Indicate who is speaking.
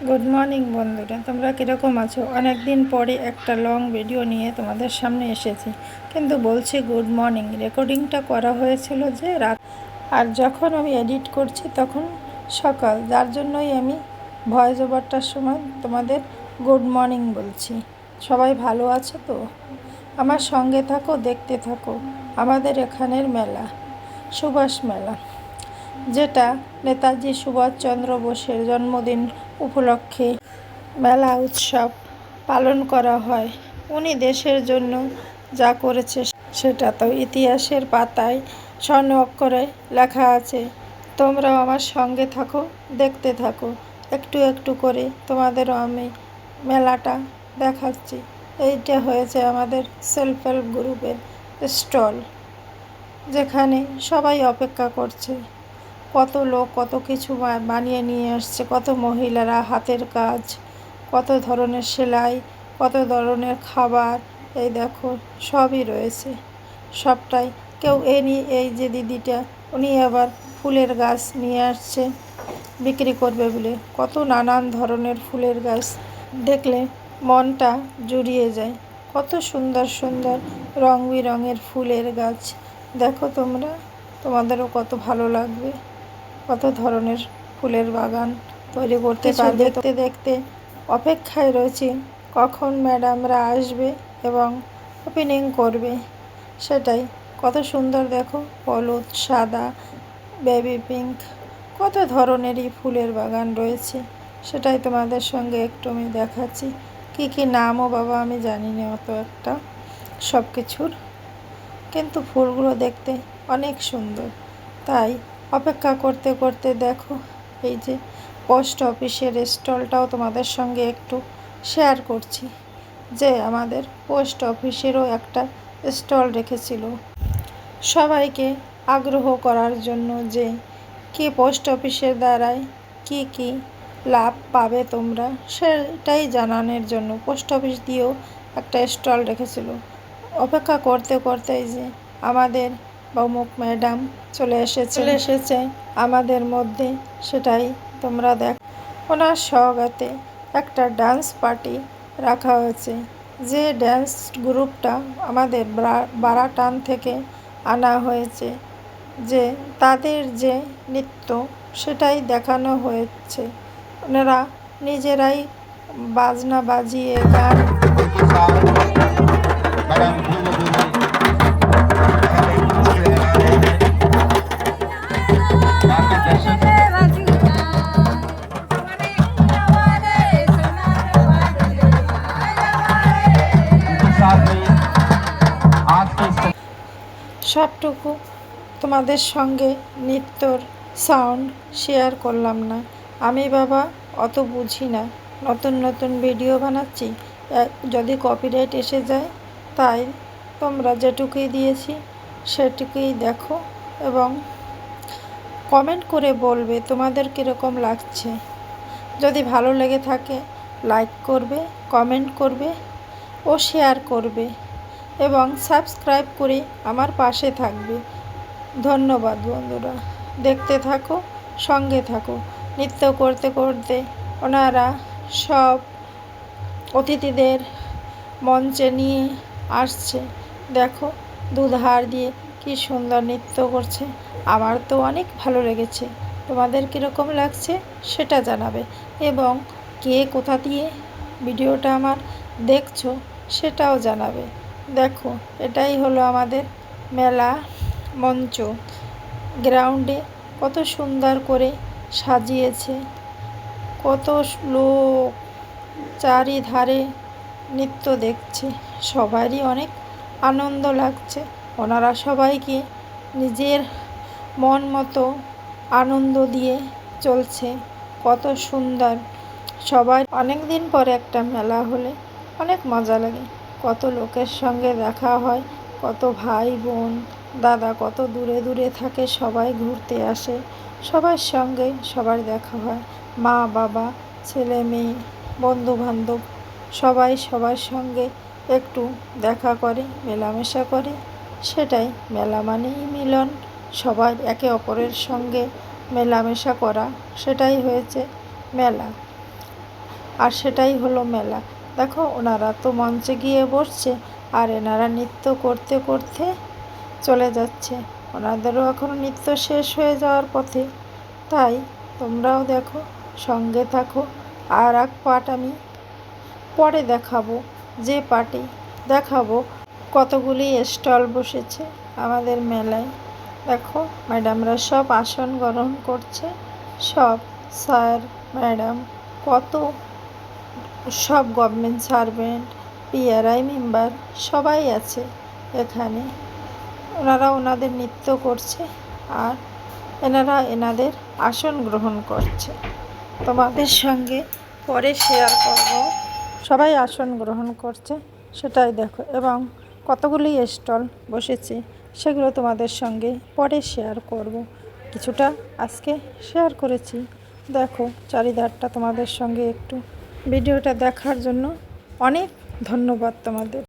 Speaker 1: Good morning বন্ধুরা, তোমরা কীরকম আছো? অনেক দিন পরে একটা লং ভিডিও নিয়ে তোমাদের সামনে এসেছি, কিন্তু বলছি গুড মর্নিং। রেকর্ডিংটা করা হয়েছিল যে রাত, আর যখন আমি এডিট করছি তখন সকাল, যার জন্যই আমি ভয়েস ওভারটার সময় তোমাদের গুড মর্নিং বলছি। সবাই ভালো আছো তো? আমার সঙ্গে থাকো, দেখতে থাকো আমাদের এখানের মেলা, সুভাষ মেলা, যেটা নেতাজি সুভাষচন্দ্র বোসের জন্মদিন উপলক্ষে মেলা উৎসব পালন করা হয়। উনি দেশের জন্য যা করেছে সেটা তো ইতিহাসের পাতায় স্বর্ণ অক্ষরে লেখা আছে। তোমরাও আমার সঙ্গে থাকো, দেখতে থাকো, একটু একটু করে তোমাদেরও আমি মেলাটা দেখাচ্ছি। এইটা হয়েছে আমাদের সেলফ হেল্প গ্রুপের স্টল, যেখানে সবাই অপেক্ষা করছে। কত লোক কত কিছু বানিয়ে নিয়ে আসছে, কত মহিলারা হাতের কাজ, কত ধরনের সেলাই, কত ধরনের খাবার, এই দেখো সবই রয়েছে। সবটাই কেউ এই যে দিদিটা, উনি আবার ফুলের গাছ নিয়ে আসছে বিক্রি করবে বলে। কত নানান ধরনের ফুলের গাছ দেখলে মনটা জুড়িয়ে যায়। কত সুন্দর সুন্দর রং বেরঙের ফুলের গাছ দেখো তোমরা, তোমাদেরও কত ভালো লাগবে। কত ধরনের ফুলের বাগান তৈরি করতে পারবে। দেখতে দেখতে অপেক্ষায় রয়েছি কখন ম্যাডামরা আসবে এবং ওপেনিং করবে। সেটাই, কত সুন্দর দেখো, হলুদ, সাদা, বেবি পিঙ্ক, কত ধরনেরই ফুলের বাগান রয়েছে। সেটাই তোমাদের সঙ্গে একটু আমি দেখাচ্ছি। কি কি নামও বাবা আমি জানি না অত একটা সব কিছুর, কিন্তু ফুলগুলো দেখতে অনেক সুন্দর। তাই অপেক্ষা করতে করতে দেখো এই যে পোস্ট অফিসের স্টলটাও তোমাদের সঙ্গে একটু শেয়ার করছি, যে আমাদের পোস্ট অফিসেরও একটা স্টল রেখেছিল সবাইকে আগ্রহ করার জন্য, যে কি পোস্ট অফিসের দ্বারাই কি কি লাভ পাবে তোমরা, সেটাই জানানোর জন্য পোস্ট অফিস দিয়েও একটা স্টল রেখেছিল। অপেক্ষা করতে করতে এই যে আমাদের প্রমুখ ম্যাডাম চলে এসেছে আমাদের মধ্যে। সেটাই তোমরা দেখ, ওনার স্বাগতে একটা ডান্স পার্টি রাখা হয়েছে, যে ড্যান্স গ্রুপটা আমাদের বারাটান থেকে আনা হয়েছে, যে তাদের যে নৃত্য সেটাই দেখানো হয়েছে। ওনারা নিজেরাই বাজনা বাজিয়ে গান সবটুকু তোমাদের সঙ্গে নৃত্যর সাউন্ড শেয়ার করলাম না। আমি বাবা অত বুঝি না, নতুন নতুন ভিডিও বানাচ্ছি, যদি কপিরাইট এসে যায়, তাই তোমরা যেটুকুই দিয়েছি সেটুকুই দেখো এবং কমেন্ট করে বলবে তোমাদের কীরকম লাগছে। যদি ভালো লেগে থাকে লাইক করবে, কমেন্ট করবে ও শেয়ার করবে এবং সাবস্ক্রাইব করে আমার পাশে থাকবে। ধন্যবাদ বন্ধুরা, দেখতে থাকো, সঙ্গে থাকো। নৃত্য করতে করতে ওনারা সব অতিথিদের মঞ্চে নিয়ে আসছে। দেখো দুধার দিয়ে কি সুন্দর নৃত্য করছে, আমার তো অনেক ভালো লেগেছে। তোমাদের কীরকম লাগছে সেটা জানাবে, এবং কে কোথা দিয়ে ভিডিওটা আমার দেখছো সেটাও জানাবে। দেখো এটাই হলো আমাদের মেলা মঞ্চ, গ্রাউন্ডে কত সুন্দর করে সাজিয়েছে, কত লোক চারিধারে নৃত্য দেখছে, সবারই অনেক আনন্দ লাগছে। ওনারা সবাইকে নিজের মন মতো আনন্দ দিয়ে চলছে, কত সুন্দর। সবাই অনেক দিন পরে একটা মেলা হলে অনেক মজা লাগে, কত লোকের সঙ্গে দেখা হয়, কত ভাই বোন দাদা কত দূরে দূরে থাকে, সবাই ঘুরতে আসে, সবার সঙ্গে সবার দেখা হয়, মা বাবা ছেলে মেয়ে বন্ধু বান্ধব সবাই সবার সঙ্গে একটু দেখা করে, মেলামেশা করে। সেটাই মেলা মানেই মিলন, সবাই একে অপরের সঙ্গে মেলামেশা করা, সেটাই হয়েছে মেলা। আর সেটাই হলো মেলা। দেখো ওনারা তো মঞ্চে গিয়ে বসছে আর এনারা নৃত্য করতে করতে চলে যাচ্ছে। ওনাদেরও এখনও নৃত্য শেষ হয়ে যাওয়ার পথে। তাই তোমরাও দেখো, সঙ্গে থাকো। আর এক পার্ট আমি পরে দেখাবো, যে পার্টে দেখাবো কতগুলি স্টল বসেছে আমাদের মেলায়। দেখো ম্যাডামরা সব আসন গ্রহণ করছে, সব স্যার ম্যাডাম, কত সব গভর্নমেন্ট সার্ভেন্ট, পিআরআই মেম্বার সবাই আছে এখানে। ওনারা ওনাদের নৃত্য করছে আর এনারা এনাদের আসন গ্রহণ করছে। তোমাদের সঙ্গে পরে শেয়ার করব সবাই আসন গ্রহণ করছে সেটাই দেখো, এবং কতগুলি স্টল বসেছে সেগুলো তোমাদের সঙ্গে পরে শেয়ার করব। কিছুটা আজকে শেয়ার করেছি। দেখো চারিধারটা তোমাদের সঙ্গে একটু। ভিডিওটা দেখার জন্য অনেক ধন্যবাদ তোমাদের।